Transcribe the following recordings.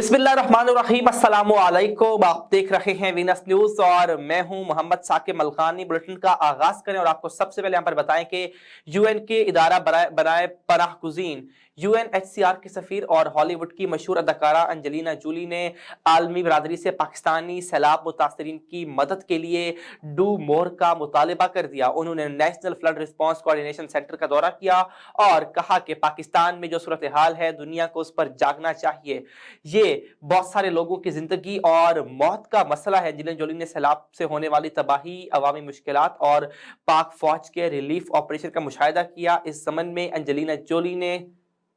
बिस्मिल्लाहिर्रहमानिर्रहीम, अस्सलामु अलैकुम। आप देख रहे हैं वीनस न्यूज और मैं हूं मोहम्मद साकिब मलकानी। बुलेटिन का आगाज करें और आपको सबसे पहले यहां पर बताएं कि यूएन के इदारा बनाए पनाह गुज़ीन यूएनएचसीआर की सफीर और हॉलीवुड की मशहूर अदाकारा अंजलिना जोली ने आलमी बरादरी से पाकिस्तानी सैलाब मुतासरीन की मदद के लिए डू मोर का मुतालबा कर दिया। उन्होंने national flood response coordination centre का दौरा किया और कहा कि पाकिस्तान में जो सूरत हाल है दुनिया को उस पर जागना चाहिए। ये बहुत सारे लोगों की जिंदगी और मौत का मसला है। अंजलिना जोली ने सैलाब से होने वाली तबाही, अवामी मुश्किलात और पाक फौज के रिलीफ ऑपरेशन का मुशाहिदा किया। इस संबंध में अंजलिना जोली ने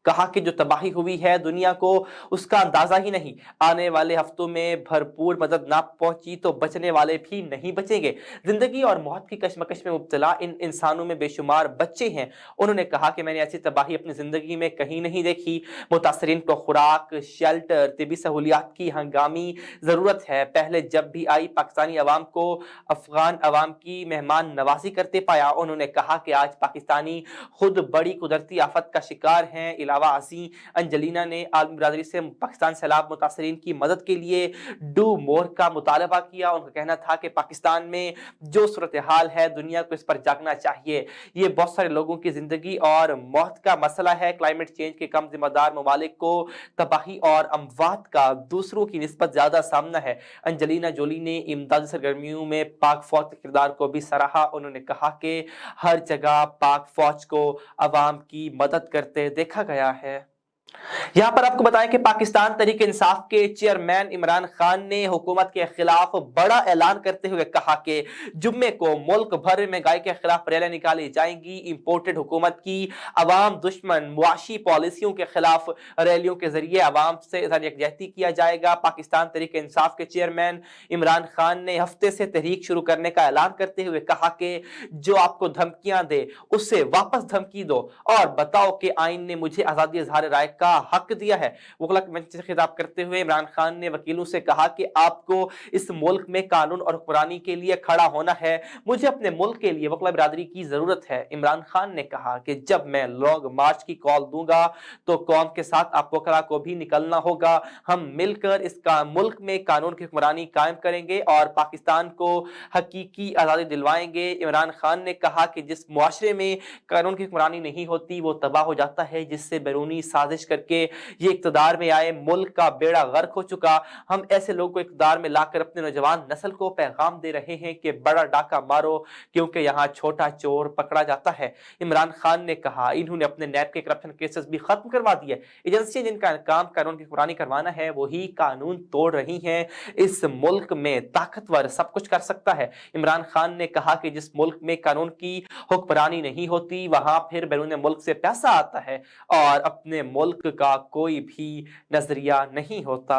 कहा कि जो तबाही हुई है दुनिया को उसका अंदाजा ही नहीं। आने वाले हफ्तों में भरपूर मदद ना पहुंची तो बचने वाले भी नहीं बचेंगे। जिंदगी और मौत की कशमकश में मुब्तला इन इंसानों में बेशुमार बच्चे हैं। उन्होंने कहा कि मैंने ऐसी तबाही अपनी जिंदगी में कहीं नहीं देखी। मुतासरीन को खुराक, शेल्टर, तिबी सहूलियात की हंगामी जरूरत है। पहले जब भी आई पाकिस्तानी अवाम को अफगान अवाम की मेहमान नवाजी करते पाया। उन्होंने कहा कि आज पाकिस्तानी खुद बड़ी कुदरती आफत का शिकार हैं। अलावा अजी अंजलिना ने आलमी बरादरी से पाकिस्तान सैलाब मुतासरीन की मदद के लिए डू मोर का मुतालबा किया। उनका कहना था कि पाकिस्तान में जो सूरत हाल है दुनिया को इस पर जागना चाहिए। ये बहुत सारे लोगों की जिंदगी और मौत का मसला है। क्लाइमेट चेंज के कम जिम्मेदार ममालिक को तबाही और अमवात का दूसरों की निस्बत ज्यादा सामना है। अंजलिना जोली ने इमदादी सरगर्मियों में पाक फौज के किरदार को भी सराहा। उन्होंने कहा कि हर जगह पाक फौज को अवाम की मदद करते देखा गया है। यहां पर आपको बताएं कि पाकिस्तान तहरीक इंसाफ के चेयरमैन इमरान खान ने हुकूमत के खिलाफ बड़ा ऐलान करते हुए कहा कि जुम्मे को मुल्क भर में महंगाई के खिलाफ रैलियां निकाली जाएंगी। इंपोर्टेड हुकूमत की अवाम दुश्मन मुआशी पॉलिसियों के खिलाफ रैलियों के जरिए अवाम से यकजहती किया जाएगा। पाकिस्तान तहरीक इंसाफ के चेयरमैन इमरान खान ने हफ्ते से तहरीक शुरू करने का ऐलान करते हुए कहा कि जो आपको धमकियां दे उससे वापस धमकी दो और बताओ कि आइन ने मुझे आजादी इजहार राय का हक दिया है। वकला मंच से खिताब करते हुए इमरान खान ने वकीलों से कहा कि आपको इस मुल्क में कानून और हुक्मरानी के लिए खड़ा होना है। मुझे अपने मुल्क के लिए वकला बिरादरी की जरूरत है। इमरान खान ने कहा कि जब मैं लॉन्ग मार्च की कॉल दूंगा तो कौम के साथ आप वकला को भी निकलना होगा। हम मिलकर इसका मुल्क में कानून की हुक्मरानी कायम करेंगे और पाकिस्तान को हकीकी आजादी दिलवाएंगे। इमरान खान ने कहा कि जिस मुआशरे में कानून की हुक्मरानी नहीं होती वो तबाह हो जाता है, जिससे बैरूनी साजिश करके ये इक्तदार में आए मुल्क का बेड़ा गर्क हो चुका। हम ऐसे लोगों को इक्तदार में लाकर अपने नौजवान नस्ल को पैगाम दे रहे हैं कि बड़ा डाका मारो क्योंकि यहाँ छोटा चोर पकड़ा जाता है। इमरान खान ने कहा इन्होंने अपने नैब के करप्शन केसेस भी खत्म करवा दिए। एजेंसियां जिनका काम कानून की हुक्मरानी करवाना है वही कानून तोड़ रही हैं। इस मुल्क में ताकतवर सब कुछ कर सकता है। इमरान खान ने कहा कि जिस मुल्क में कानून की हुक्मरानी नहीं होती वहां फिर बैरून मुल्क से पैसा आता है और अपने मुल्क का कोई भी नजरिया नहीं होता।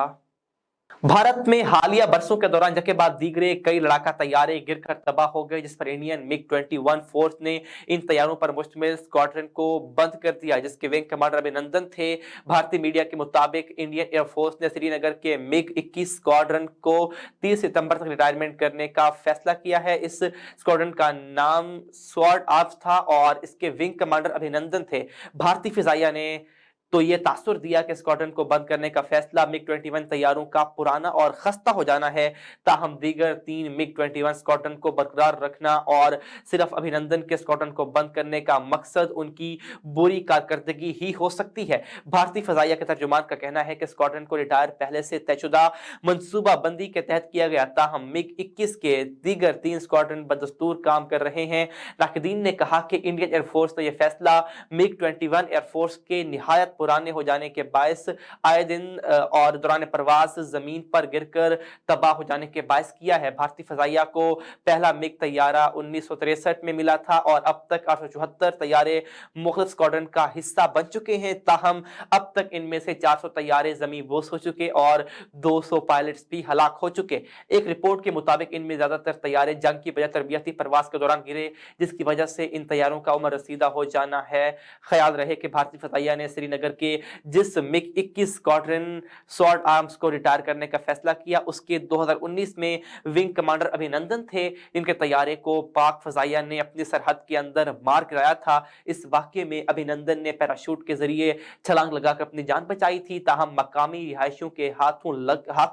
भारत में हालिया बरसों के दौरान जके बाद दीगरे कई लड़ाका तैयारे गिरकर तबाह हो गए, जिस पर इंडियन मिग-21 फोर्स ने इन तैयारों पर मुश्तमिल स्क्वाड्रन को बंद कर दिया, जिसके विंग कमांडर अभिनंदन थे। भारतीय मीडिया के मुताबिक इंडियन एयरफोर्स ने श्रीनगर के मिग-21 स्क्वाड्रन को 30 सितंबर तक रिटायरमेंट करने का फैसला किया है। इस स्क्वाड्रन का नाम स्वॉर्ड आर्म्स था और इसके विंग कमांडर अभिनंदन थे। भारतीय फिजाइया ने तो ये तासुर दिया कि स्क्वाड्रन को बंद करने का फैसला मिग-21 तैयारों का पुराना और खस्ता हो जाना है। ताहम दीगर 3 मिग-21 स्क्वाड्रन को बरकरार रखना और सिर्फ अभिनंदन के स्क्वाड्रन को बंद करने का मकसद उनकी बुरी कारकर्दगी ही हो सकती है। भारतीय फजाइया के तर्जुमान का कहना है कि स्क्वाड्रन को रिटायर पहले से तयशुदा मनसूबा बंदी के तहत किया गया। ताहम मिग-21 के दीगर 3 स्क्वाड्रन बदस्तूर काम कर रहे हैं। नाकिदीन ने कहा कि इंडियन एयरफोर्स ने यह फैसला मिग-21 एयरफोर्स के निहायत पुराने हो जाने के बायस आए दिन और दौरान परवाज जमीन पर गिरकर तबाह हो जाने के बायस किया है। भारतीय फजाइया को पहला मिग तैयारा 1963 में मिला था और अब तक 874 तैयारे मुख्तलिफ स्क्वाड्रन का हिस्सा बन चुके हैं। ताहम अब तक इनमें से 400 तैयारे जमीन बोस हो चुके और 200 पायलट्स भी हलाक हो चुके। एक रिपोर्ट के मुताबिक इनमें ज्यादातर तैयारे जंग की बजाय तरबियती परवाज के दौरान गिरे, जिसकी वजह से इन तैयारों का उम्र रसीदा हो जाना है। ख्याल रहे कि भारतीय फजाइया ने श्रीनगर करके जिस मिग 21 स्क्वाड्रन स्वॉर्ड आर्म्स को रिटायर करने का फैसला किया, उसके 2019 में विंग कमांडर अभिनंदन थे, जिनके तैयारे को पाक फजाइया ने अपनी सरहद के अंदर मार गिराया था। इस वाकये में अभिनंदन ने पैराशूट के जरिए छलांग लगाकर अपनी जान बचाई थी, ताहम मकामी रिहायशियों के हाथ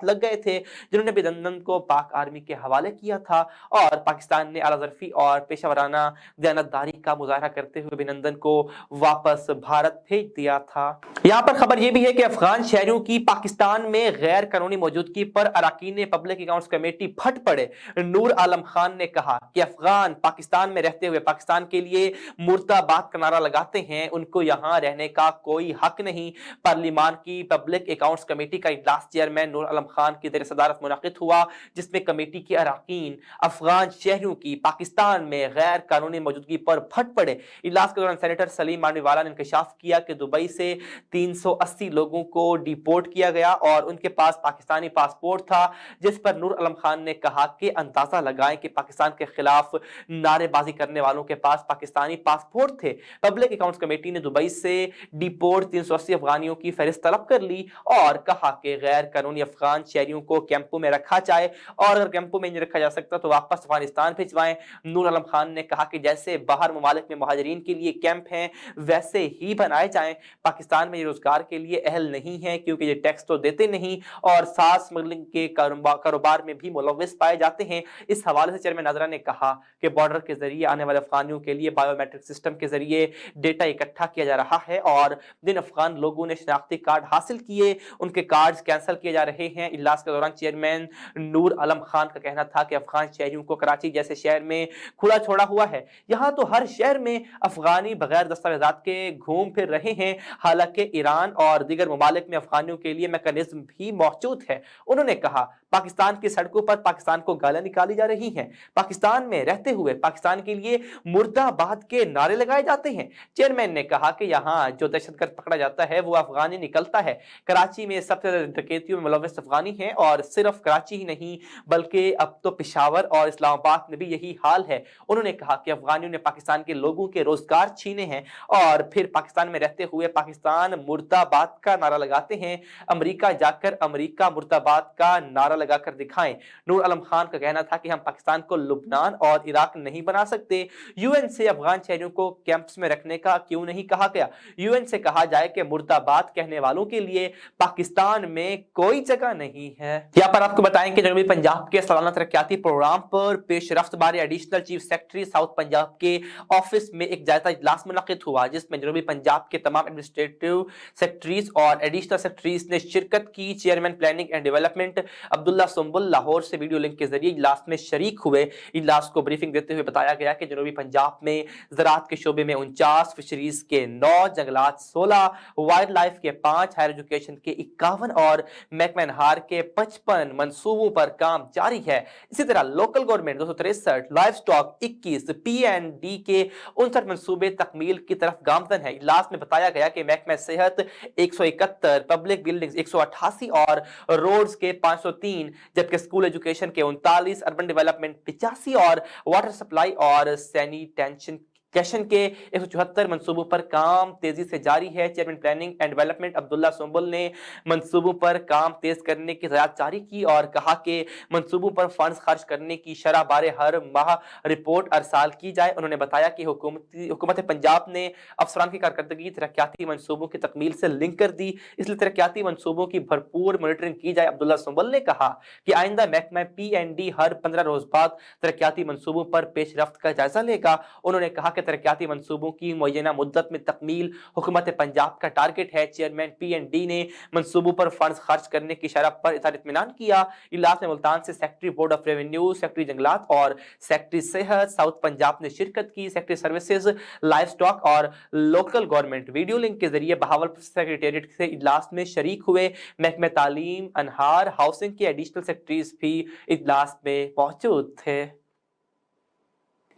लग गए थे, जिन्होंने अभिनंदन को पाक आर्मी के हवाले किया था और पाकिस्तान ने आलाजरफी और पेशावराना दयानतदारी का मुजाहरा करते हुए अभिनंदन को वापस भारत भेज दिया था। यहाँ पर खबर यह भी है कि अफगान शहरियों की पाकिस्तान में गैर कानूनी मौजूदगी पर अरकान पब्लिक अकाउंट्स कमेटी फट पड़े। नूर आलम खान ने कहा कि अफगान पाकिस्तान में रहते हुए पाकिस्तान के लिए मुर्दाबाद का नारा लगाते हैं, उनको यहाँ रहने का कोई हक नहीं। पार्लियामान की पब्लिक अकाउंट्स कमेटी का इजलास चेयरमैन नूर आलम खान की सदारत मुनक़िद हुआ, जिसमें कमेटी के अरकान अफगान शहरियों की पाकिस्तान में गैर कानूनी मौजूदगी पर फट पड़े। इजलास के दौरान सेनेटर सलीम मांडवीवाला ने इंकशाफ किया कि दुबई से 380 लोगों को डिपोर्ट किया गया और उनके पास पाकिस्तानी पासपोर्ट था, जिस पर नूर आलम खान ने कहा कि अंदाजा लगाएं कि पाकिस्तान के खिलाफ नारेबाजी करने वालों के पास पाकिस्तानी पासपोर्ट थे। पब्लिक अकाउंट्स कमेटी ने दुबई से डिपोर्ट 380 अफगानियों की फहरिस्त तलब कर ली और कहा कि गैर कानूनी अफगान शहरियों को कैंपों में रखा जाए और अगर कैंपों में नहीं रखा जा सकता तो वापस अफगानिस्तान भिजवाएं। नूर आलम खान ने कहा कि जैसे बाहर ममालिक में मुहाजिरीन के लिए कैंप हैं, वैसे ही बनाए जाएं। पाकिस्तान में रोजगार के लिए अहल नहीं है क्योंकि ये टैक्स तो देते नहीं और साथ स्मगलिंग के कारोबार में भी मुलव्विस पाए जाते हैं। इस हवाले से चेयरमैन नाजरा ने कहा कि बॉर्डर के जरिए आने वाले अफगानियों के लिए बायोमेट्रिक सिस्टम के जरिए डेटा इकट्ठा किया जा रहा है और जिन अफगान लोगों ने शनाख्ती कार्ड हासिल किए उनके कार्ड कैंसिल किए जा रहे हैं। इजलास के दौरान चेयरमैन नूर आलम खान का कहना था कि अफगान शहरियों को कराची जैसे शहर में खुला छोड़ा हुआ है, यहाँ तो हर शहर में अफगानी बगैर दस्तावेजात के घूम फिर रहे हैं। हालांकि ईरान और दीगर ममालिक में अफगानियों के लिए मैकेनिज्म भी मौजूद है। उन्होंने कहा पाकिस्तान की सड़कों पर पाकिस्तान को गालियां निकाली जा रही हैं, पाकिस्तान में रहते हुए पाकिस्तान के लिए मुर्दाबाद के नारे लगाए जाते हैं। चेयरमैन ने कहा कि यहाँ जो दहशतगर्द पकड़ा जाता है वो अफगानी निकलता है। कराची में सबसे ज्यादा डकैतियों में मुलव्विस अफगानी हैं और सिर्फ कराची ही नहीं बल्कि अब तो पेशावर और इस्लामाबाद में भी यही हाल है। उन्होंने कहा कि अफगानियों ने पाकिस्तान के लोगों के रोजगार छीने हैं और फिर पाकिस्तान में रहते हुए पाकिस्तान मुर्दाबाद का नारा लगाते हैं। अमेरिका जाकर अमेरिका मुर्दाबाद का नारा लगाकर दिखाएं। नूर आलम खान का कहना था कि हम पाकिस्तान को लुबनान और इराक नहीं बना सकते। यूएन से अफगान शहरियों को कैंप्स में रखने का क्यों नहीं कहा गया? यूएन से कहा जाए कि मुर्दाबाद कहने वालों के लिए पाकिस्तान में कोई जगह नहीं है। यहाँ पर आपको बताएं कि जनूबी पंजाब के सालाना तरक्याती प्रोग्राम पर पेशरफ्त बारे additional chief secretary south Punjab के ऑफिस में एक जायजा इजलास मुनक़िद हुआ, जिसमें जनूबी पंजाब के तमाम एडमिनिस्ट्रेटिव सेक्रेटरीज और एडिशनल सेक्रेटरीज ने शिरकत की। Chairman planning and development Abdullah Sumbul Lahore से वीडियो लिंक के जरिए इजलास में शरीक हुए। इजलास को ब्रीफिंग देते हुए बताया गया कि जनूबी पंजाब में ज़राअत के शोबे में 49, फिशरीज के 9, जंगलात 16, वाइल्ड लाइफ के 5, हायर एजुकेशन के 51 और महकमा नहार के 55 मंसूबों पर काम जारी है। इसी तरह local government 263, life stock 21, P&D के 59 मंसूबे तकमील की तरफ गामजन है। इजलास में बताया गया कि महकमा सेहत 171, पब्लिक बिल्डिंग्स 188 और रोड्स के 503, जबकि स्कूल एजुकेशन के 39, अर्बन डेवलपमेंट 85 और वाटर सप्लाई और सैनिटेशन के 174 मंसूबों पर काम तेजी से जारी है। Chairman planning and development Abdullah Sumbul ने मंसूबों पर काम तेज करने की हिदायत जारी की और कहा कि मंसूबों पर फंड्स खर्च करने की शरह बारे हर माह रिपोर्ट अरसाल की जाए। उन्होंने बताया कि हुकूमत पंजाब ने अफसरान की कारकर्दगी तरक्याती मंसूबों की तकमील से लिंक कर दी, इसलिए तरक्याती मंसूबों की भरपूर मॉनिटरिंग की जाए। अब्दुल्ला सुंबुल ने कहा कि आइंदा महकमा P&D हर 15 रोज बाद तरक्याती मंसूबों पर पेशरफ्त का जायजा लेगा। उन्होंने कहा कि तरक्याती मंसूबों की मुय्यना मुद्दत में तकमील हुकूमत पंजाब का टारगेट है। चेयरमैन P&D ने मंसूबों पर फंड्स खर्च करने की शरह पर इत्मीनान किया। इजलास में मुल्तान से secretary board of revenue, secretary जंगलात और सेक्रेटरी सेहत साउथ पंजाब ने शिरकत की। सेक्रेटरी सर्विसेज, लाइफ स्टॉक और लोकल गवर्नमेंट वीडियो लिंक के जरिए बहावलपुर सेक्रेटेरिएट से इजलास में शरीक हुए। महकमा तालीम, अनहार, हाउसिंग के एडिशनल सेक्रेटरीज भी इजलास में मौजूद थे।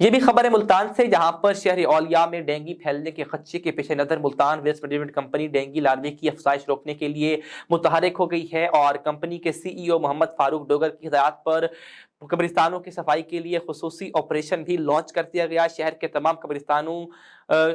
ये भी खबर है मुल्तान से, जहां पर शहर औलिया में डेंगू फैलने के खदशे के पेश नज़र Multan waste management company dengue लार्वे की अफजाइश रोकने के लिए मुतहरिक हो गई है और कंपनी के CEO मोहम्मद फारूक डोगर की हिदायत पर कब्रिस्तानों की सफाई के लिए खुसूसी ऑपरेशन भी लॉन्च कर दिया गया। शहर के तमाम कब्रिस्तानों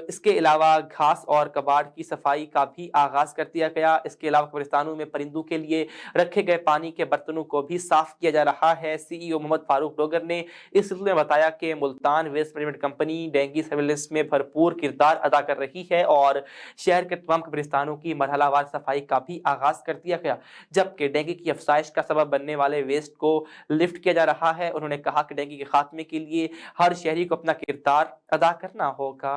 इसके अलावा घास और कबाड़ की सफाई का भी आगाज कर दिया गया। इसके अलावा कब्रिस्तानों में परिंदों के लिए रखे गए पानी के बर्तनों को भी साफ किया जा रहा है। सीईओ मोहम्मद फारूक डोगर ने इस सिलसिले में बताया कि Multan waste management company dengue surveillance में भरपूर किरदार अदा कर रही है और शहर के तमाम कब्रिस्तानों की मरहलावार सफाई का भी आगाज कर दिया गया, जबकि डेंगू की अफसाइश का सबब बनने वाले वेस्ट को लिफ्ट किया जा रहा है। उन्होंने कहा कि डेंगू के खात्मे के लिए हर शहरी को अपना किरदार अदा करना होगा।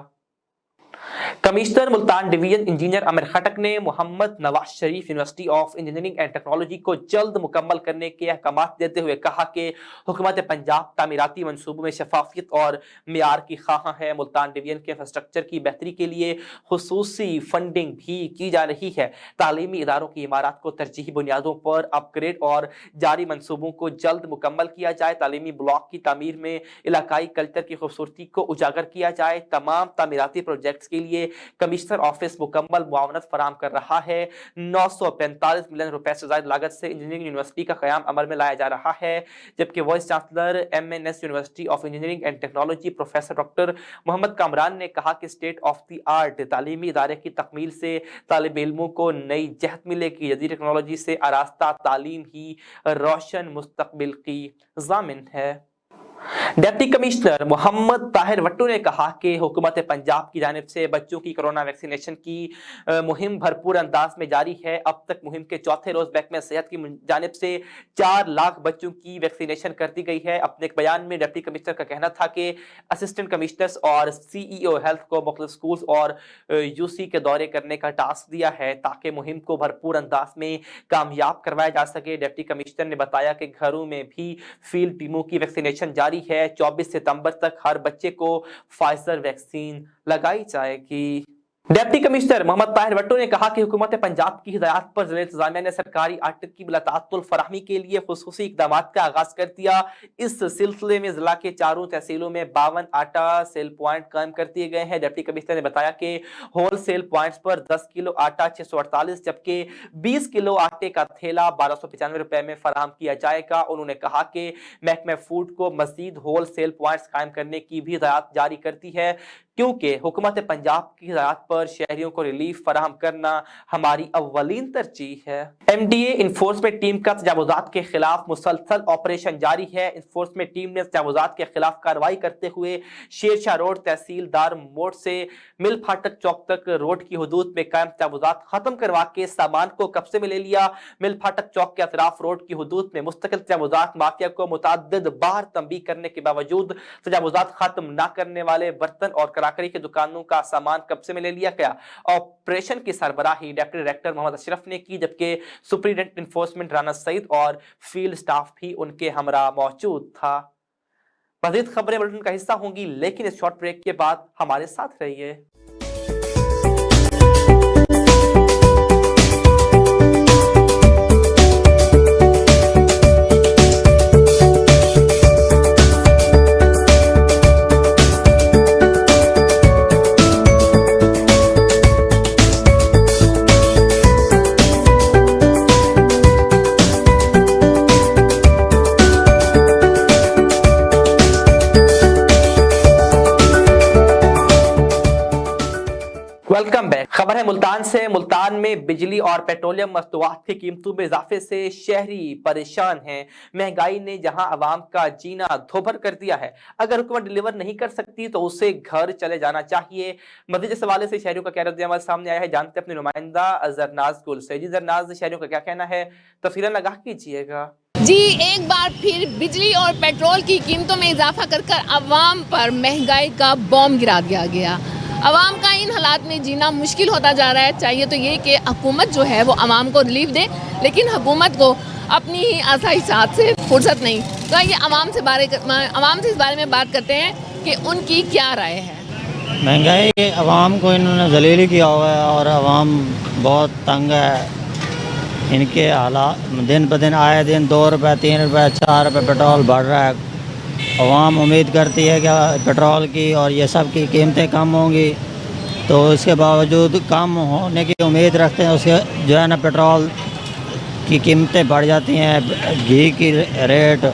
Commissioner Multan division engineer Amir Khattak ने Mohammad Nawaz Sharif university of engineering and technology को जल्द मुकम्मल करने के अहकामात देते हुए कहा कि हुकूमत पंजाब तामीराती मंसूबों में शफाफियत और मियार की ख्वाह है। मुल्तान डिवीजन के इंफ्रास्ट्रक्चर की बेहतरी के लिए खुसूसी फंडिंग भी की जा रही है। तालीमी इदारों की इमारत को तरजीही बुनियादों पर अपग्रेड और जारी मंसूबों को जल्द मुकम्मल किया जाए। तालीमी ब्लॉक की तामीर में इलाकाई कल्चर की खूबसूरती को उजागर किया जाए। तमाम तामीराती प्रोजेक्ट्स के लिए कमिश्नर ऑफिस मुकम्मल मुआवनत फराम कर रहा है। 945 मिलियन रुपए से ज्यादा लागत से इंजीनियरिंग यूनिवर्सिटी का कयाम अमल में लाया जा रहा है, जबकि vice chancellor MNS university of engineering and technology professor doctor Mohammad Kamran ने कहा कि स्टेट ऑफ द आर्ट तालीमी इदारे की तकमील से तालिब इल्मों को नई जहत मिलेगी। जदीद टेक्नोलॉजी से आरास्ता तालीम ही रोशन मुस्तकबिल की ज़ामिन है। डिप्टी कमिश्नर मोहम्मद ताहिर वट्टू ने कहा कि हुकूमत पंजाब की जानिब से बच्चों की कोरोना वैक्सीनेशन की मुहिम भरपूर अंदाज में जारी है। अब तक मुहिम के चौथे रोज महकमा सेहत की जानिब से 4 लाख बच्चों की वैक्सीनेशन कर दी गई है। अपने एक बयान में डिप्टी कमिश्नर का कहना था कि असिस्टेंट कमिश्नर्स और CEO हेल्थ को मुख्तलिफ स्कूल्स और UC के दौरे करने का टास्क दिया है ताकि मुहिम को भरपूर अंदाज में कामयाब करवाया जा सके। डिप्टी कमिश्नर ने बताया कि घरों में भी फील्ड टीमों की वैक्सीनेशन जारी है। 24 सितंबर तक हर बच्चे को फाइजर वैक्सीन लगाई जाएगी। डिप्टी कमिश्नर मोहम्मद ताहिर वट्टू ने कहा कि हुकूमत पंजाब की हिदायत पर जिला इंतजामिया ने सरकारी आटे की बिलातातुल फराहमी के लिए खुसूसी इक़दामात का आगाज कर दिया। इस सिलसिले में जिला के चारों तहसीलों में 52 आटा सेल पॉइंट कायम कर दिए गए हैं। डिप्टी कमिश्नर ने बताया कि होल सेल पॉइंट्स पर 10 किलो आटा 648 जबकि 20 किलो आटे का थैला 1295 रुपए में फराहम किया जाएगा। उन्होंने कहा कि महकमा फूड को मजीद होल सेल पॉइंट्स कायम करने की भी हिदायत जारी करती है, क्योंकि हुकूमत पंजाब की हिदायत पर शहरियों को रिलीफ फराहम करना हमारी अव्वलीन तरजीह है। MDA इंफोर्समेंट टीम का तजावुजात के खिलाफ मुसलसल ऑपरेशन जारी है। इंफोर्समेंट टीम ने तजावुजात के खिलाफ कार्रवाई करते हुए शेरशाह रोड तहसीलदार मोड़ से मिल फाटक चौक तक रोड की हदूद में कायम तजावुजात खत्म करवा के सामान को कब्जे में ले लिया। मिल फाटक चौक के अतराफ रोड की हदूद में मुस्तकिल तजावुजात माफिया को मुतअद्दिद बार तंबीह करने के बावजूद तजावुजात खत्म न करने वाले बर्तन और कराकरी की दुकानों का सामान कब्जे में ले लिया गया। ऑपरेशन की सरबराही डिप्टी डायरेक्टर मोहम्मद अशरफ ने की, जबकि सुपरिटेंडेंट इंफोर्समेंट राना सईद और फील्ड स्टाफ भी उनके हमरा मौजूद था। मज़ीद खबरें बुलेटिन का हिस्सा होंगी, लेकिन इस शॉर्ट ब्रेक के बाद हमारे साथ रहिए। Welcome back. खबर है मुल्तान से। मुल्तान में बिजली और पेट्रोलियम मस्तूआत की कीमतों में इजाफे से शहरी परेशान हैं। महंगाई ने जहां अवाम का जीना धोबर कर दिया है, अगर हुकूमत डिलीवर नहीं कर सकती तो उसे घर चले जाना चाहिए। मजीद इस हवाले से शहरियों का क्या रद्द-ए-अमल सामने आया है, जानते अपने नुमाइंदा जरनाज गुल से। जी जरनाज, शहरियों का क्या कहना है, तफसीलन आगाह कीजिएगा। जी, एक बार फिर बिजली और पेट्रोल की कीमतों में इजाफा कर अवाम पर महंगाई का बॉम्ब गिरा दिया गया। अवाम का इन हालात में जीना मुश्किल होता जा रहा है। चाहिए तो ये कि हुकूमत जो है वो अवाम को रिलीफ दे, लेकिन हुकूमत को अपनी ही आसाइशात से फुर्सत नहीं। तो ये अवाम से इस बारे में बात करते हैं कि उनकी क्या राय है। महंगाई अवाम को इन्होंने जलील किया हुआ है और अवाम बहुत तंग है। इनके हालात दिन ब दिन आए दिन 2 रुपये 3 रुपये 4 रुपये पेट्रोल बढ़ रहा है। अवाम उम्मीद करती है कि पेट्रोल की और ये सब की कीमतें कम होंगी, तो इसके बावजूद कम होने की उम्मीद रखते हैं। उसके जो है ना पेट्रोल की कीमतें बढ़ जाती हैं, घी की रेट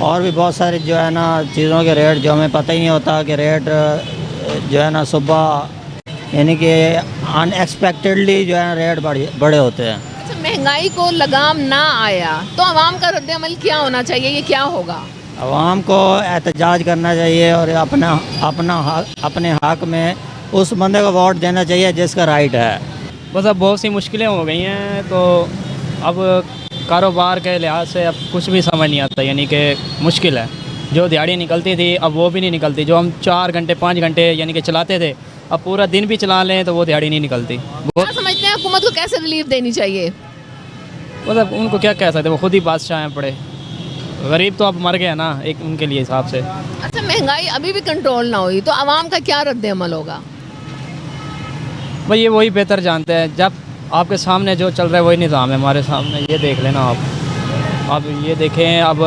اور بھی بہت سارے جو ہے نا چیزوں کے ریٹ جو ہمیں پتہ ہی نہیں ہوتا کہ ریٹ جو ہے نا صبح یعنی کہ ان ایکسپیکٹڈلی جو ہے نا ریٹ بڑے ہوتے ہیں. اچھا، مہنگائی کو لگام نہ آیا تو عوام کا رد عمل کیا ہونا چاہیے؟ یہ کیا ہوگا؟ عوام کو احتجاج کرنا چاہیے اور اپنے حق میں اس بندے کو ووٹ دینا چاہیے جس کا رائٹ ہے. بس اب بہت سی مشکلیں ہو گئی ہیں تو اب کاروبار کے لحاظ سے اب کچھ بھی سمجھ نہیں آتا، یعنی کہ مشکل ہے. جو دیہڑی نکلتی تھی اب وہ بھی نہیں نکلتی. جو ہم 4 گھنٹے 5 گھنٹے یعنی کہ چلاتے تھے اب پورا دن بھی چلا لیں تو وہ دیہڑی نہیں نکلتی. کیا سمجھتے ہیں حکومت کو کیسے ریلیف دینی چاہیے؟ مطلب ان کو کیا کہہ سکتے، وہ خود ہی بادشاہ ہیں پڑے. غریب تو اب مر گیا نا ایک ان کے لیے حساب سے. اچھا، مہنگائی ابھی بھی کنٹرول نہ ہوئی تو عوام کا کیا رد عمل ہوگا؟ بھائی یہ وہی بہتر جانتے ہیں. جب آپ کے سامنے جو چل رہا ہے وہی نظام ہے ہمارے سامنے. یہ دیکھ لینا آپ یہ دیکھیں اب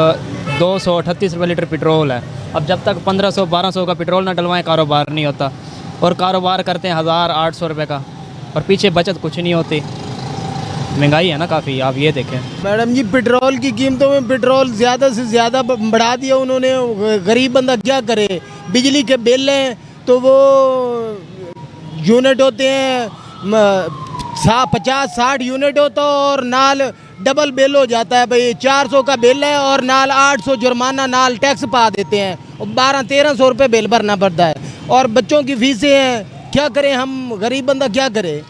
238 روپے لیٹر پٹرول ہے. اب جب تک 1500-1200 کا پٹرول نہ ڈلوائیں کاروبار نہیں ہوتا. اور کاروبار کرتے ہیں 1000-800 روپے کا اور پیچھے بچت کچھ نہیں ہوتی. مہنگائی ہے نا کافی. آپ یہ دیکھیں میڈم جی، پٹرول کی قیمتوں میں پٹرول زیادہ سے زیادہ بڑھا دیا انہوں نے. غریب بندہ کیا کرے؟ بجلی کے بل ہیں تو وہ یونٹ ہوتے ہیں 50-60 یونٹ ہوتا اور نال ڈبل بل ہو جاتا ہے. بھئی 400 کا بل ہے اور نال 800 جرمانہ نال ٹیکس پا دیتے ہیں اور 1200-1300 روپے بل بھرنا پڑتا ہے. اور بچوں کی فیسیں ہیں. کیا کریں ہم؟ غریب بندہ کیا کرے؟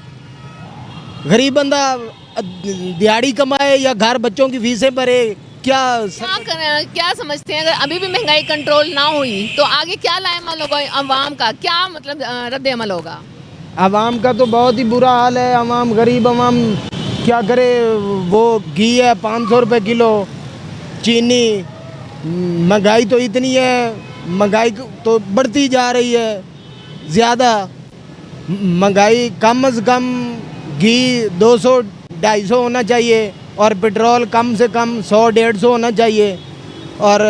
غریب بندہ دیہڑی کمائے یا گھر بچوں کی فیسیں بھرے؟ کیا کریں؟ کیا سمجھتے ہیں اگر ابھی بھی مہنگائی کنٹرول نہ ہوئی تو آگے کیا عمل ہوگا؟ عوام کا کیا مطلب رد عمل ہوگا؟ عوام کا تو بہت ہی برا حال ہے. عوام غریب عوام کیا کرے؟ وہ گھی ہے 500 روپے کلو، چینی. مہنگائی تو اتنی ہے، مہنگائی تو بڑھتی جا رہی ہے زیادہ. مہنگائی کم از کم گھی 200-250 ہونا چاہیے اور پٹرول کم سے کم 100-150 ہونا چاہیے اور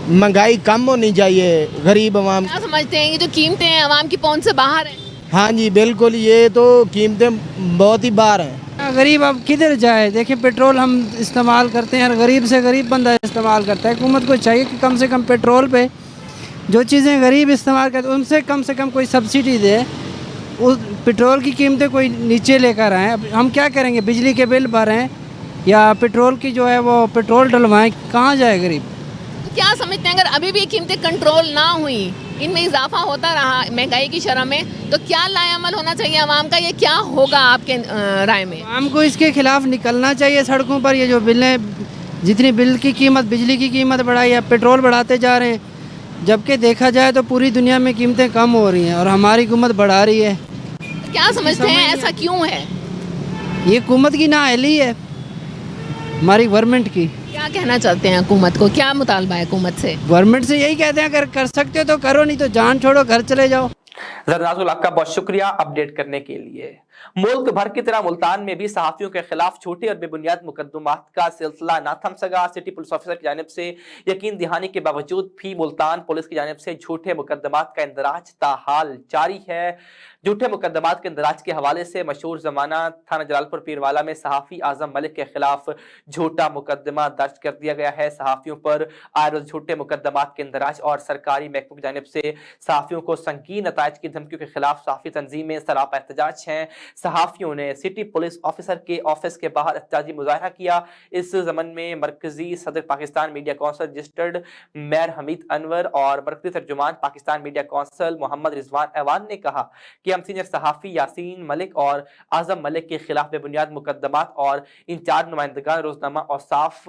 مہنگائی کم ہونی چاہیے غریب عوام. کیا سمجھتے ہیں یہ جو قیمتیں ہیں عوام کی پہنچ سے باہر ہیں؟ ہاں جی بالکل، یہ تو قیمتیں بہت ہی باہر ہیں. غریب اب کدھر جائے؟ دیکھیں پٹرول ہم استعمال کرتے ہیں، غریب سے غریب بندہ استعمال کرتا ہے. حکومت کو چاہیے کہ کم سے کم پٹرول پہ جو چیزیں غریب استعمال کرتے ہیں ان سے کم کوئی سبسڈی دے. اس پٹرول کی قیمتیں کوئی نیچے لے کر آئیں. اب ہم کیا کریں گے؟ بجلی کے بل بھریں یا پٹرول کی جو ہے وہ پٹرول ڈلوائیں؟ کہاں جائے غریب؟ کیا سمجھتے ہیں اگر ابھی بھی قیمتیں کنٹرول نہ ہوئی، ان میں اضافہ ہوتا رہا مہنگائی کی شرح میں، تو کیا لائے عمل ہونا چاہیے عوام کا؟ یہ کیا ہوگا آپ کے رائے میں؟ عوام کو اس کے خلاف نکلنا چاہیے سڑکوں پر. یہ جو بلیں، جتنی بل کی قیمت، بجلی کی قیمت بڑھائی ہے، پٹرول بڑھاتے جا رہے ہیں، جبکہ دیکھا جائے تو پوری دنیا میں قیمتیں کم ہو رہی ہیں اور ہماری حکومت بڑھا رہی ہے. کیا سمجھتے ہیں ایسا کیوں ہے؟ یہ حکومت کی نااہلی ہے، ہماری گورنمنٹ کی. کیا کہنا چاہتے ہیں حکومت کو؟ کیا مطالبہ ہے حکومت سے؟ گورنمنٹ سے یہی کہتے ہیں اگر کر سکتے ہو تو کرو، نہیں تو جان چھوڑو، گھر چلے جاؤ. زرنازل آپ کا بہت شکریہ اپڈیٹ کرنے کے لیے. ملک بھر کی طرح ملتان میں بھی صحافیوں کے خلاف چھوٹے اور بے بنیاد مقدمات کا سلسلہ نہ تھم سکا. سٹی پولیس آفیسر کی جانب سے یقین دہانی کے باوجود بھی ملتان پولیس کی جانب سے جھوٹے مقدمات کا اندراج تاحال جاری ہے. جھوٹے مقدمات کے اندراج کے حوالے سے مشہور زمانہ تھانہ جلال پور پیروالا میں صحافی اعظم ملک کے خلاف جھوٹا مقدمہ درج کر دیا گیا ہے. صحافیوں پر آئے روز جھوٹے مقدمات کے اندراج اور سرکاری محکموں کی جانب سے صحافیوں کو سنگین نتائج کی دھمکیوں کے خلاف صحافی تنظیمیں سراپا احتجاج ہیں. صحافیوں نے سٹی پولیس آفیسر کے آفس کے باہر احتجاجی مظاہرہ کیا. اس ضمن میں مرکزی صدر پاکستان میڈیا کونسل رجسٹرڈ میر حمید انور اور مرکزی ترجمان پاکستان میڈیا کونسل محمد رضوان ایوان نے کہا کہ ہم سینئر صحافی یاسین ملک اور اعظم ملک کے خلاف بے بنیاد مقدمات اور ان 4 نمائندگان روزنامہ اوصاف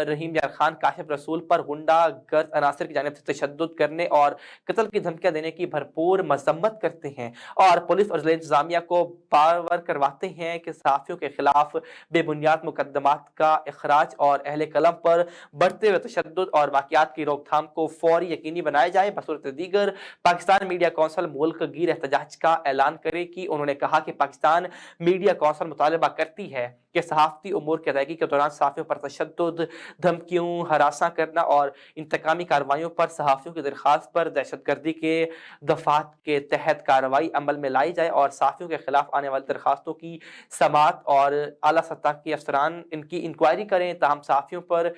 رحیم یار خان کاشف رسول پر غنڈہ گرد عناصر کی جانب سے تشدد کرنے اور قتل کی دھمکیاں دینے کی بھرپور مذمت کرتے ہیں اور پولیس اور ضلع انتظامیہ کو باور کرواتے ہیں کہ صحافیوں کے خلاف بے بنیاد مقدمات کا اخراج اور اہل قلم پر بڑھتے ہوئے تشدد اور واقعات کی روک تھام کو فوری یقینی بنایا جائے. بصورت دیگر پاکستان میڈیا کونسل ملک گیر احتجاج کا اعلان کرے کہ انہوں نے کہا کہ پاکستان میڈیا کونسل مطالبہ کرتی ہے کہ صحافتی امور کی ادائیگی کے دوران صحافیوں پر تشدد، دھمکیوں، ہراساں کرنا اور انتقامی کارروائیوں پر صحافیوں کی درخواست پر دہشت گردی کے دفعات کے تحت کارروائی عمل میں لائی جائے اور صحافیوں کے خلاف آنے والی درخواستوں کی سماعت اور اعلیٰ سطح کے افسران ان کی انکوائری کریں۔ تاہم صحافیوں پر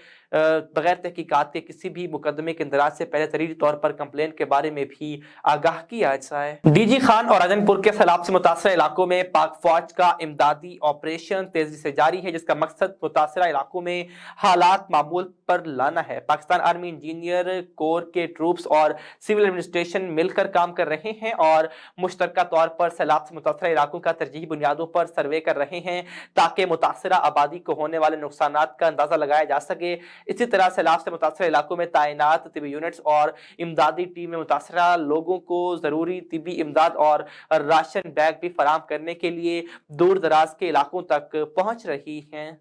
بغیر تحقیقات کے کسی بھی مقدمے کے اندراج سے پہلے تدریجی طور پر کمپلین کے بارے میں بھی آگاہ کیا جائے۔ ڈی جی خان اور راجن پور کے سیلاب سے متاثرہ علاقوں میں پاک فوج کا امدادی آپریشن تیزی سے جاری ہے، جس کا مقصد متاثرہ علاقوں میں حالات معمول پر لانا ہے۔ پاکستان آرمی انجینئر کور کے ٹروپس اور سول ایڈمنسٹریشن مل کر کام کر رہے ہیں اور مشترکہ طور پر سیلاب سے متاثرہ علاقوں کا ترجیحی بنیادوں پر سروے کر رہے ہیں تاکہ متاثرہ آبادی کو ہونے والے نقصانات کا اندازہ لگایا جا سکے۔ اسی طرح سیلاب سے متاثرہ علاقوں میں تعینات طبی یونٹس اور امدادی ٹیمیں متاثرہ لوگوں کو ضروری طبی امداد اور راشن بیگ بھی فراہم کرنے کے لیے دور دراز کے علاقوں تک پہنچ رہی ہیں۔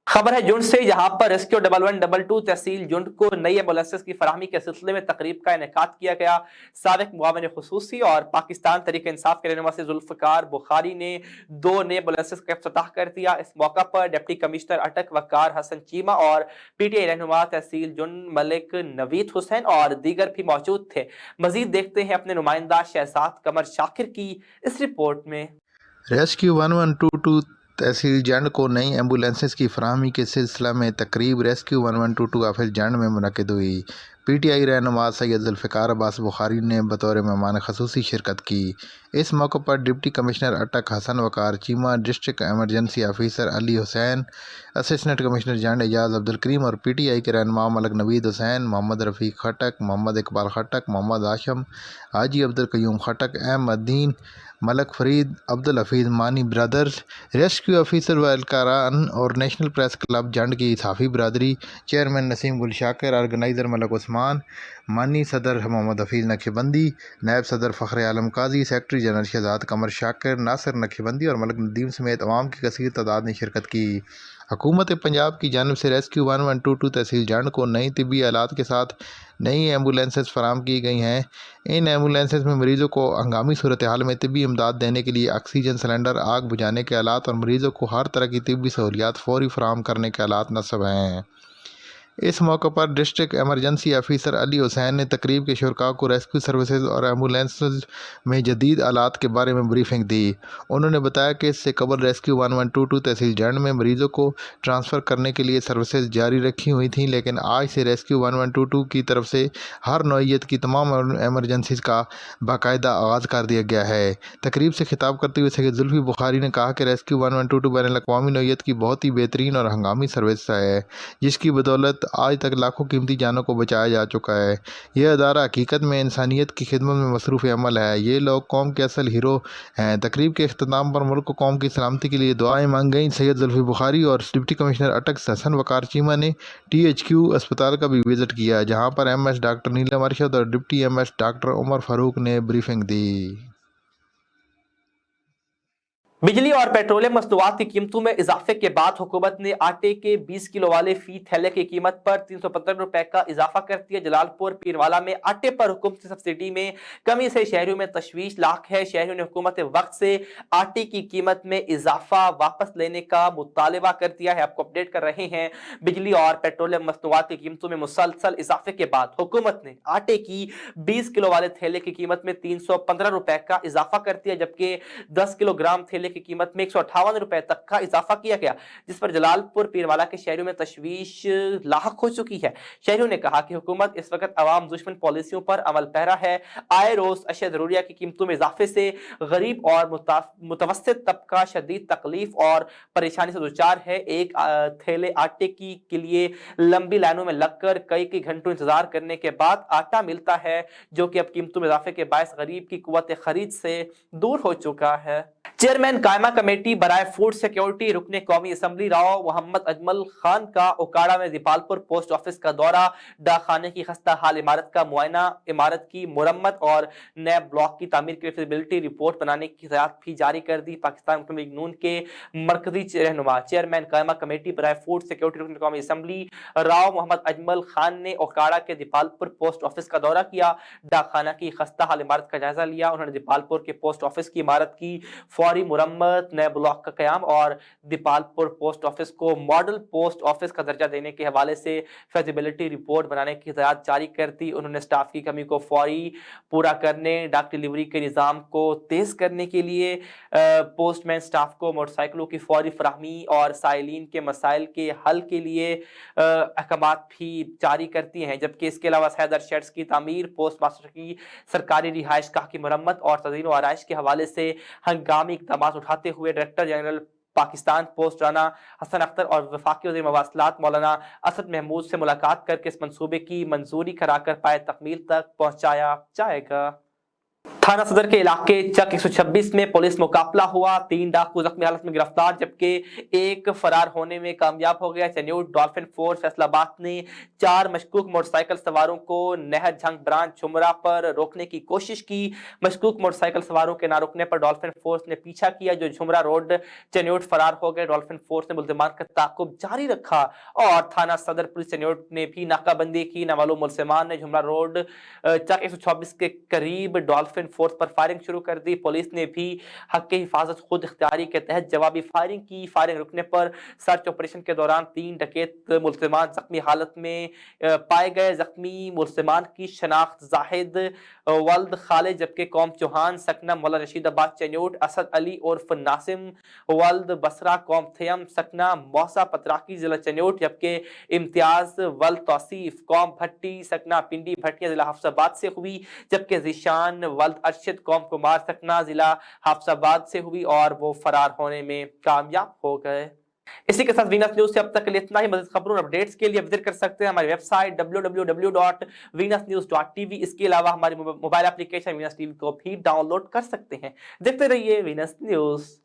خبر ہے جنڈ سے، یہاں پر ریسکیو 1112 تحصیل جنڈ کو نئی ایمبولینسز کی فراہمی کے سلسلے میں تقریب کا انعقاد کیا گیا۔ سابق معاون خصوصی اور پاکستان تحریک انصاف کے رہنما سے ذوالفقار بخاری نے 2 نئے ایمبولینسز کا افتتاح کر دیا۔ اس موقع پر ڈپٹی کمشنر اٹک وقار حسن چیمہ اور پی ٹی آئی رہنما تحصیل جنڈ ملک نوید حسین اور دیگر بھی موجود تھے۔ مزید دیکھتے ہیں اپنے نمائندہ شہزاد قمر شاکر کی اس رپورٹ میں۔ ریسکیو 1122 تحصیل جنڈ کو نئی ایمبولینسز کی فراہمی کے سلسلہ میں تقریب ریسکیو 1122 آفس جنڈ میں منعقد ہوئی۔ پی ٹی آئی رہنما سید ذوالفقار عباس بخاری نے بطور مہمان خصوصی شرکت کی۔ اس موقع پر ڈپٹی کمشنر اٹک حسن وقار چیمہ، ڈسٹرکٹ ایمرجنسی آفیسر علی حسین، اسسٹنٹ کمشنر جنڈ اعجاز عبدالکریم اور پی ٹی آئی کے رہنما ملک نوید حسین، محمد رفیق خٹک، محمد اقبال خٹک، محمد ہاشم، حاجی عبدالقیوم خٹک، احمد دین، ملک فرید، عبدالحفیظ مانی برادرز، ریسکیو آفیسر و اہلکاران اور نیشنل پریس کلب جنڈ کی صحافی برادری، چیئرمین نسیم گل شاکر، آرگنائزر ملک عثمان مانی، صدر محمد حفیظ نقشبندی، نائب صدر فخر عالم قاضی، سیکرٹری جنرل شہزاد قمر شاکر، ناصر نقشبندی اور ملک ندیم سمیت عوام کی کثیر تعداد نے شرکت کی۔ حکومت پنجاب کی جانب سے ریسکیو 1122 تحصیل جنڈ کو نئی طبی آلات کے ساتھ نئی ایمبولینسز فراہم کی گئی ہیں۔ ان ایمبولینسز میں مریضوں کو ہنگامی صورتحال میں طبی امداد دینے کے لیے آکسیجن سلنڈر، آگ بجھانے کے آلات اور مریضوں کو ہر طرح کی طبی سہولیات فوری فراہم کرنے کے آلات نصب ہیں۔ اس موقع پر ڈسٹرکٹ ایمرجنسی آفیسر علی حسین نے تقریب کے شرکاء کو ریسکیو سروسز اور ایمبولینسز میں جدید آلات کے بارے میں بریفنگ دی۔ انہوں نے بتایا کہ اس سے قبل ریسکیو 1122 تحصیل جنڈ میں مریضوں کو ٹرانسفر کرنے کے لیے سروسز جاری رکھی ہوئی تھیں، لیکن آج سے ریسکیو 1122 کی طرف سے ہر نوعیت کی تمام ایمرجنسیز کا باقاعدہ آغاز کر دیا گیا ہے۔ تقریب سے خطاب کرتے ہوئے سید زلفی بخاری نے کہا کہ ریسکیو 1122 بین الاقوامی نوعیت کی بہت ہی بہترین اور ہنگامی سروس ہے، جس کی بدولت آج تک لاکھوں قیمتی جانوں کو بچایا جا چکا ہے۔ یہ ادارہ حقیقت میں انسانیت کی خدمت میں مصروف عمل ہے۔ یہ لوگ قوم کے اصل ہیرو ہیں۔ تقریب کے اختتام پر ملک و قوم کی سلامتی کے لیے دعائیں مانگ گئیں۔ سید زلفی بخاری اور ڈپٹی کمشنر اٹک حسن وقار چیمہ نے THQ اسپتال کا بھی وزٹ کیا، جہاں پر MS ڈاکٹر نیلم ارشد اور ڈپٹی MS ڈاکٹر عمر فاروق نے بریفنگ دی۔ بجلی اور پیٹرولیم مصنوعات کی قیمتوں میں اضافے کے بعد حکومت نے آٹے کے 20 کلو والے فی تھیلے کی قیمت پر 315 روپے کا اضافہ کر دیا۔ جلال پور پیروالا میں آٹے پر حکومتی سبسڈی میں کمی سے شہریوں میں تشویش لاحق ہے۔ شہریوں نے حکومت وقت سے آٹے کی قیمت میں اضافہ واپس لینے کا مطالبہ کر دیا ہے۔ آپ کو اپڈیٹ کر رہے ہیں۔ بجلی اور پیٹرولیم مصنوعات کی قیمتوں میں مسلسل اضافے کے بعد حکومت نے آٹے کی 20 کلو والے تھیلے کی قیمت میں 315 روپے کا اضافہ کر دیا، جبکہ 10 کلو گرام تھیلے کی قیمت میں 158 روپے تک کا اضافہ کیا گیا، جس پر جلال پور پیروالا کے شہریوں میں تشویش لاحق ہو چکی ہے۔ شہریوں نے کہا کہ حکومت اس وقت عوام دشمن پالیسیوں پر عمل پیرا ہے۔ آئے روز اشیاء ضروریہ کی قیمتوں میں اضافے سے غریب اور متوسط طبقہ شدید تکلیف اور پریشانی سے دوچار ہے۔ ایک تھیلے آٹے کے لیے لمبی لائنوں میں لگ کر کئی گھنٹوں انتظار کرنے کے بعد آٹا ملتا ہے، جو کہ اب قیمتوں میں اضافے کے باعث غریب کی قوت خرید سے دور ہو چکا ہے۔ چیئرمین قائمہ کمیٹی برائے فوڈ سیکیورٹی رکن قومی اسمبلی راؤ محمد اجمل خان کا اوکاڑا میں دیپالپور پوسٹ آفس کا دورہ، ڈاک خانے کی خستہ حال عمارت کا معائنہ، عمارت کی مرمت اور نئے بلاک کی تعمیر کی فیزیبلٹی رپورٹ بنانے کی ہدایات بھی جاری کر دی۔ پاکستان مسلم لیگ نون کے مرکزی رہنما چیئرمین قائمہ کمیٹی برائے فوڈ سیکیورٹی رکن قومی اسمبلی راؤ محمد اجمل خان نے اوکاڑا کے دیپالپور پوسٹ آفس کا دورہ کیا، ڈاک خانہ کی خستہ حال عمارت کا جائزہ لیا۔ انہوں نے دیپالپور کے پوسٹ آفس کی عمارت کی فوری مرمت मरम्मत, नए ब्लॉक का क़याम और दीपालपुर पोस्ट ऑफिस को मॉडल पोस्ट ऑफिस का दर्जा देने के हवाले से फिजिबिलिटी रिपोर्ट बनाने की हिदायत जारी कर दी। उन्होंने स्टाफ की कमी को फौरी पूरा करने, डाक डिलीवरी के निज़ाम को तेज़ करने के लिए पोस्टमैन स्टाफ को मोटरसाइकिलों की फौरी फराहमी और साइलिन के मसाइल के हल के लिए अहकाम भी जारी करती हैं। जबकि इसके अलावा हैदर शेड्स की तामीर, पोस्ट मास्टर की सरकारी रिहाइश गाह की मरम्मत और तज़ीन व आराइश के हवाले से हंगामी इक़दाम उठाते हुए director general Pakistan post Rana Hasan Akhtar और वफाकी वज़ीर मवासलात मौलाना असद महमूद से मुलाकात करके इस मंसूबे की मंजूरी कराकर पाए तकमील तक पहुँचाया जाएगा। थाना सदर के इलाके चक 126 में पुलिस मुकाबला हुआ। 3 डाकू जख्मी हालत में गिरफ्तार जबकि एक फरार होने में कामयाब हो गया। चन्यूट डॉल्फिन फोर्स फैसलाबाद ने 4 मशकूक मोटरसाइकिल सवारों को नहर झंग ब्रांच झुमरा पर रोकने की कोशिश की। मशकूक मोटरसाइकिल सवारों के ना रुकने पर डॉल्फिन फोर्स ने पीछा किया जो झुमरा रोड चन्यूट फरार हो गए। डॉल्फिन फोर्स ने मुल्जिमान का ताक़ुब जारी रखा और थाना सदर पुलिस चन्यूट ने भी नाकाबंदी की। नामालूम मुल्जिमान ने झुमरा रोड चक 124 के करीब डॉल्फिन फोर्स पर फायरिंग शुरू कर दी। पुलिस ने भी हक की हिफाजत खुद इख्तियारी के तहत जवाबी फायरिंग की। फायरिंग रुकने पर सर्च ऑपरेशन के दौरान 3 डकैत मुल्जिमान जख्मी हालत में पाए गए। जख्मी मुल्जिमान की शनाख्त जाहिद वल्द खालिद जबकि कौम चौहान सकना मौला रशीदाबाद चन्यूट, असद अली उर्फ नासिम वल्द बसरा कौम थयम सकना मौसा पतराकी जिला चन्यूट, जबकि इम्तियाज वल्द तौसीफ कौम भट्टी सकना पिंडी भट्टिया जिला हफ्साबाद से हुई। जबकि जीशान वल्द अरशद कौम कुमार सकना जिला हफ्साबाद से हुई और वो फरार होने में कामयाब हो गए। इसी के साथ वीनस न्यूज से अब तक के लिए इतना ही। मज़ीद खबरों और अपडेट्स के लिए विजिट कर सकते हैं हमारी वेबसाइट www.venusnews.tv। इसके अलावा हमारी मोबाइल एप्लीकेशन वीनस टीवी को भी डाउनलोड कर सकते हैं। देखते रहिए वीनस न्यूज।